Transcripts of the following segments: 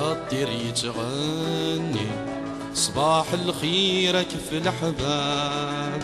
الطير يتغني صباح الخير كف الأحباب،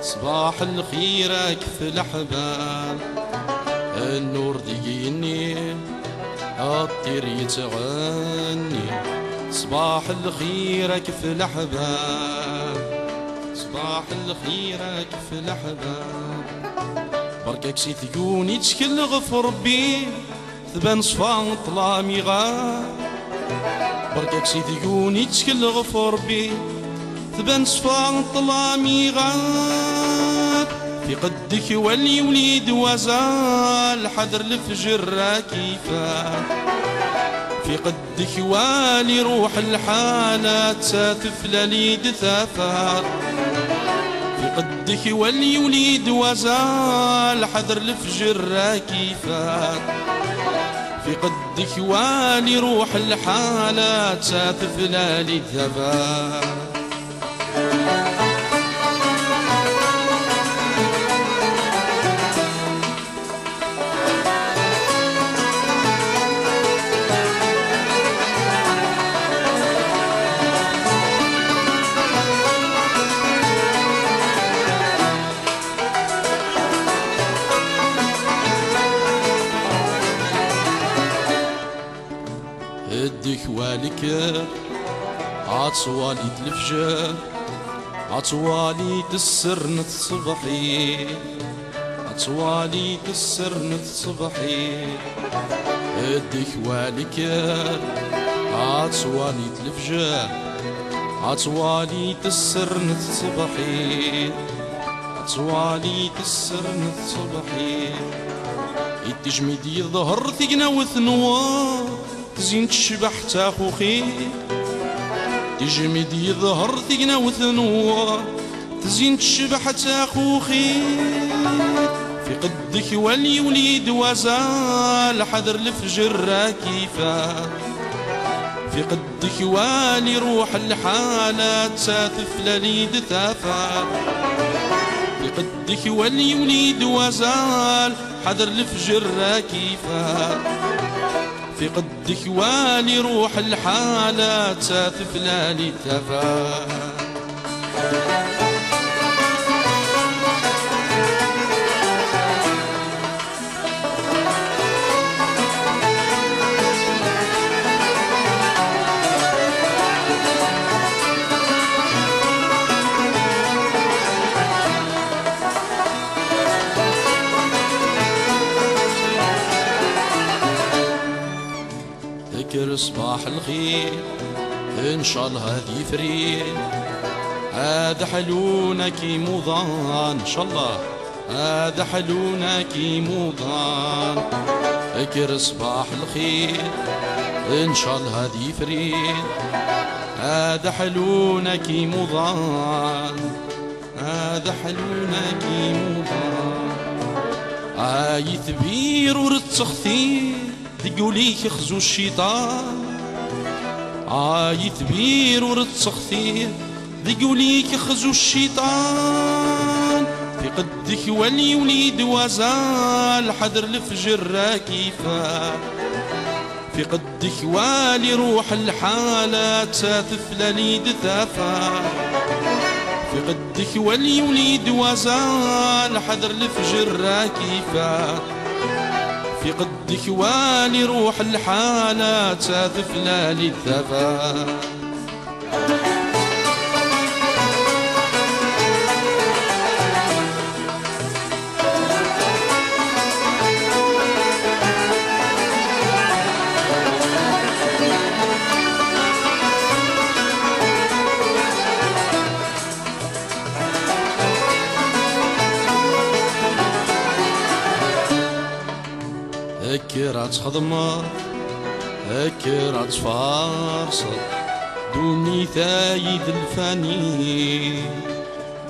صباح الخير كف الأحباب. النور ديني الطير يتغني صباح الخير كف الأحباب، صباح الخير كف الأحباب. بركاك سي ثقوني تكلغ في ربي تبان صفا طلامي غاب، بركاك سي ثقوني تكلغ في ربي تبان صفا طلامي غاب. في قدك ولي وليد وزال حذر الفجر كيفاه، في قدك والي روح الحالات ساتفلى ليد ثافات، في قدك ولي وليد وزال حذر الفجر كيفات، في قدك والي روح الحالات ساتفلى ليد ثافات. هديك والك عطوالي الفجر، عطوالي السرنة صبحي، عطوالي السرنة صبحي. هديك والك عطوالي الفجر، عطوالي السرنة صبحي، عطوالي السرنة صبحي. التجميد يظهر ثقنا وثنوار تزين تشبح تاخو خير، تجمد يظهر ثقنا وثنوار تزين تشبح تاخو خير. في قدك ولي وليد وزال حذر الفجر كيفاه، في قدك والي روح الحالات ساتفلى ليد ثافات، في قدك ولي وليد وزال حذر الفجر كيفاه، في قدك والي روح الحالات ساتفلى لي ثافات. ذكر صباح الخير إن شاء الله هذي فريد، هذا حلونا كي موضان إن شاء الله، هذا حلونا كي موضان. ذكر صباح الخير إن شاء الله هذي فريد، هذا حلونا كي موضان، هذا حلونا كي موضان. عايث بير ورد تخثير تقوليك خزو الشيطان، عايث بير ورد تخثير تقوليك خزو الشيطان. في قدك ولي وليد وزال حذر الفجر كيفاه، في قدك والي روح الحالات ساتفلى ليد ثافات، في قدك ولي وليد وزال حذر الفجر كيفاه، في قدك والي روح الحالات ساتفلى لي الثفا. هكرات خضمة هكرات فارصة دوني ثايد الفاني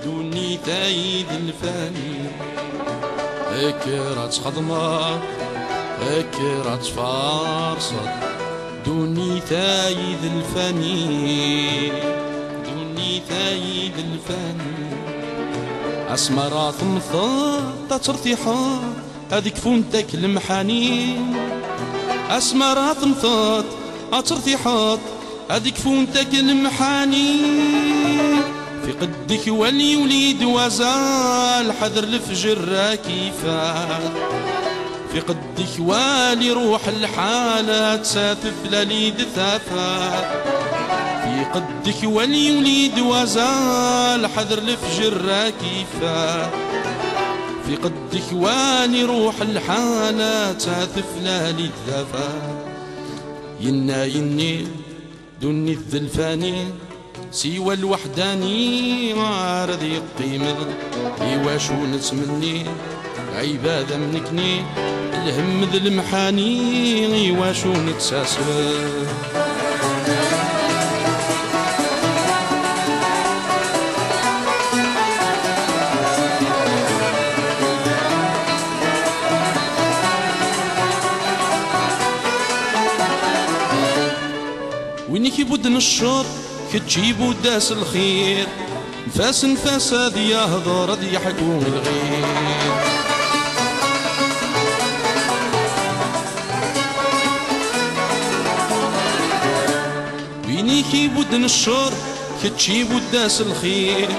دوني ثايد الفاني. هكرات خضمة هكرات فارصة دوني ثايد الفاني دوني ثايد الفاني. أسمرات مثطة ترتيحات هذيك فونتك المحانين. أسمرات مثط اترتيحات هذيك فونتك المحاني في قدك ولي وليد وزال حذر الفجر راكيفات في قدك والي روح الحالات ساتف لليد ثافات في قدك ولي وليد وزال حذر الفجر راكيفات في قدك والي روح الحالات ساتف لليد ثافات ينا يني دني الذلفاني سوى الوحداني عارض يقيمه ايوا شو نتمني عبادة منكني الهم ذا المحاني ايوا شو نتساسر وينك يبدن الشر كتجيبو داس الخير نفاس نفاس هاد يهضر هاد يحكو الغير وينك يبدن الشر كتجيبو داس الخير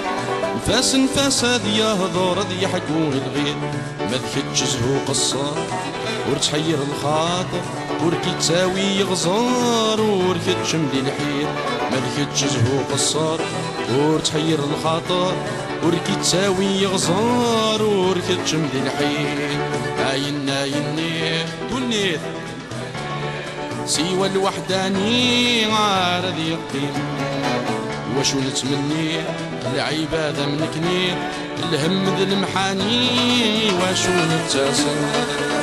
نفاس نفاس هاد يهضر هاد يحكو الغير ما ذكتش زهو قصار ورتحير الخاطر وركي تساوي غزار وركي تشملي الحير ما ذكتش زهو قصار ورتحير الخاطر وركي تساوي غزار وركي تشملي الحير عينا يني دنيت سوى الوحداني عارض يقيم وشو نتمني العبادة منكني الهم ذا المحاني وشو نتساسر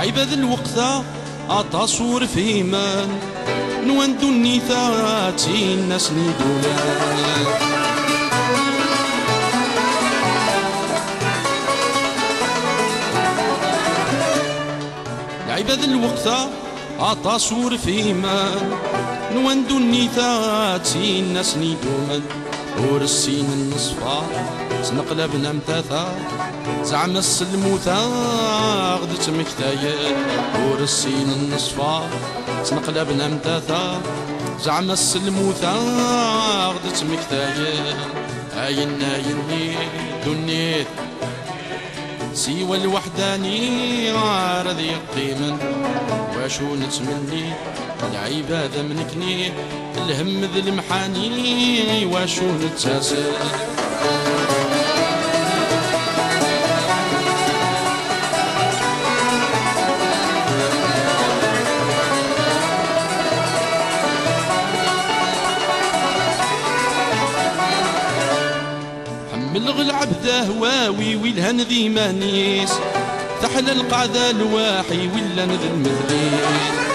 العباد الوقت أتصور في إيمان نواندو النيثاتي الناس نيدولان العباد الوقت أتصور في إيمان نواندو النيثاتي الناس نيدولان ورسين النصفار سنقلبنا متاثا زعما السلموثا غدت مكتايا ورسين النصفار سنقلبنا متاثا زعما السلموثا غدت مكتايا عينا يني دنيت سوى الوحداني عارض يقيمن واشو نتمني العبادة منكني الهم ذا المحاني واشو نتساسر حمل العبد هواوي والهن ذي مانيس تحلى القعدة الواحي ولا نذ المذليل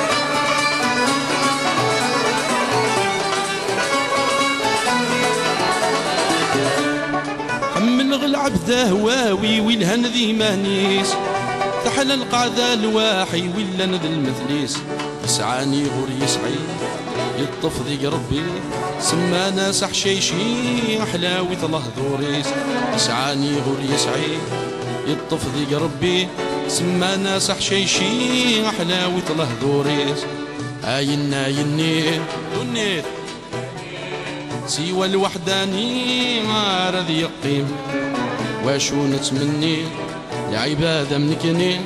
حمل العبد هواوي والهن ذي مانيس تحلى القعدة الواحي ولا نذ المثليس يسعاني غور يسعي يطف ذي ربي سمانا سحشيشي حلاوة الله ذوريس يسعاني غور يسعي يطف ذي ربي سمانا سحشيشي حلاوة الله ذوريس عينا يني دنيت سوى الوحداني عارض يقيم واشو نتمني العبادة منكني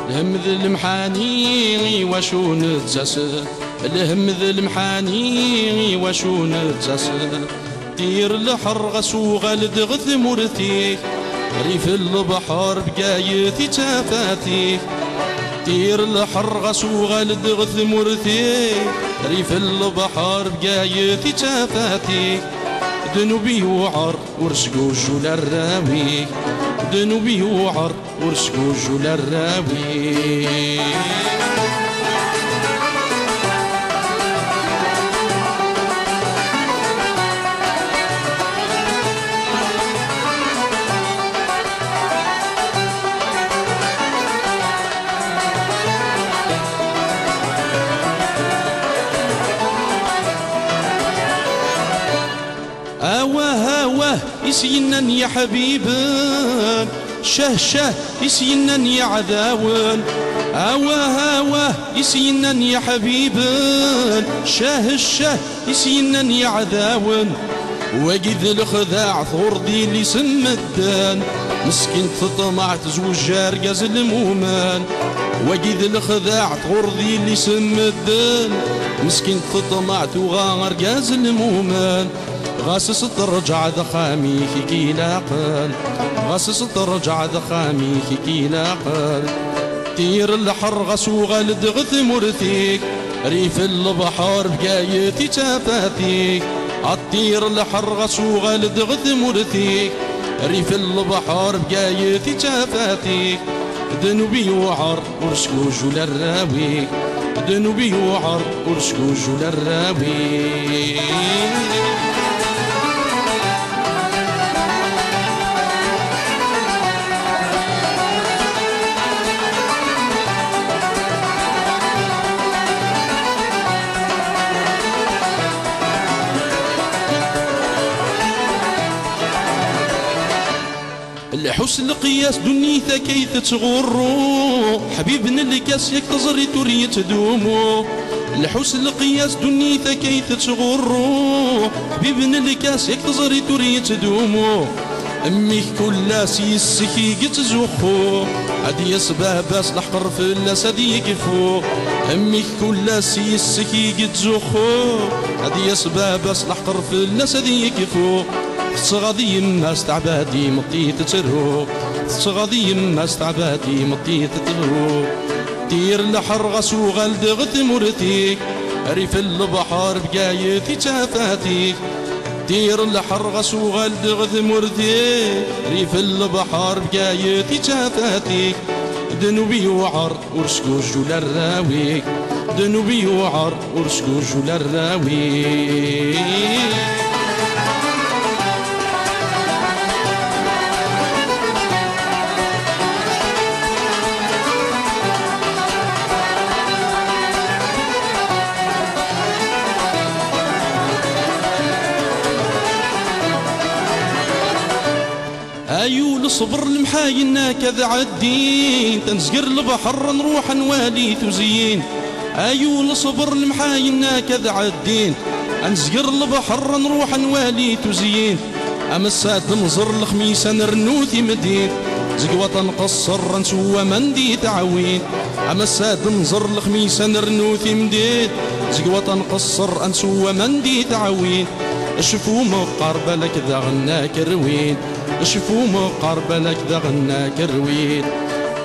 الهم ذا المحاني واشو نتساسر الهم ذا المحاني واشو نتساسر طير الحر غسو غالد غث مرتيك ريف البحر بقايتي تفاتيك طير الحر غسو غالد غث مرتيك ريف البحر بقايتي تفاتيك ذنوبي وعر ورسقو جول الراويك ذنوبي وعر ورسقو جول الراويك آواه آواه يسينن يا حبيبان، شه شه يسينن يا عذاون. آواه آواه يسينن يا حبيبان، شه الشه يسينن يا عذاون. وقيد الخذاع ثور دي اللي سمدان، مسكين تطمع تزوج رقاز المومان. وقيد الخذاع ثور دي اللي سمدان، مسكين تطمع تغار رقاز المومان. غاسس ترجع ذخامي كي لاقل، غاسس ترجع ذخامي كي لاقل. طير الحر غسو غالد غث مرثيك، ريف البحر بقايتي تفاثيك. عطير الحر غسو غالد غث مرثيك، ريف البحر بقايتي تفاثيك. دنوبي وعر ورشكوج ولا الراوي، دنوبي وعر ورشكوج ولا الراوي. الحسن القياس دنيته كيف تغرو، حبيبنا الكاس ياك تزري توري تدومو. الحسن القياس دنيته كيف تغرو، حبيبنا الكاس ياك تزري توري تدومو. امي كل سيسكي قد زخو، هادي اسباب الحقر في الاسد يقفو. امي كل سيسكي قد زخو، هادي اسباب الحقر في الاسد يقفو. تصغضي الناس تعبادي مطي تترو، تصغضي الناس تعبادي مطي تترو. دير الحر غسو غلد غث مرتيك، ريف البحر بقايتي تفاتيك. دير الحر غسو غلد غث مرتيك، ريف البحر بقايتي تفاتيك. دنوبي وعر ورشكوج ولا الراويك، دنوبي وعر ورشكوج ولا الراويك. ايول صبر المحاين كذا عدين، تنزقر البحر نروح نوالي تزين. ايول صبر المحاين كذا عدين، انزقر البحر نروح نوالي تزين. اما الساد نزر الخميس نرنوثي مدين، زقوة نقصر نسوى مندي تعوين. اما الساد نزر الخميس نرنوثي مدين، زقوة نقصر نسوى مندي تعوين. شفو مقربلك ذا غناك روين، شفو مقربلك ذا غناك روين.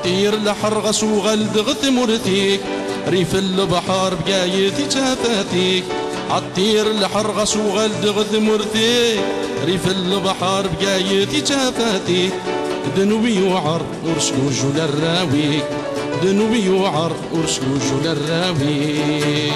طير الحر غسو غلد غث مرثيك، ريف البحر بقايتي تفاتيك. عطير الحر غسو غلد غث مرثيك، ريف البحر بقايتي تفاتيك. دنوبي وعر ورشكوج ولا الراويك، دنوبي وعر ورشكوج ولا الراويك.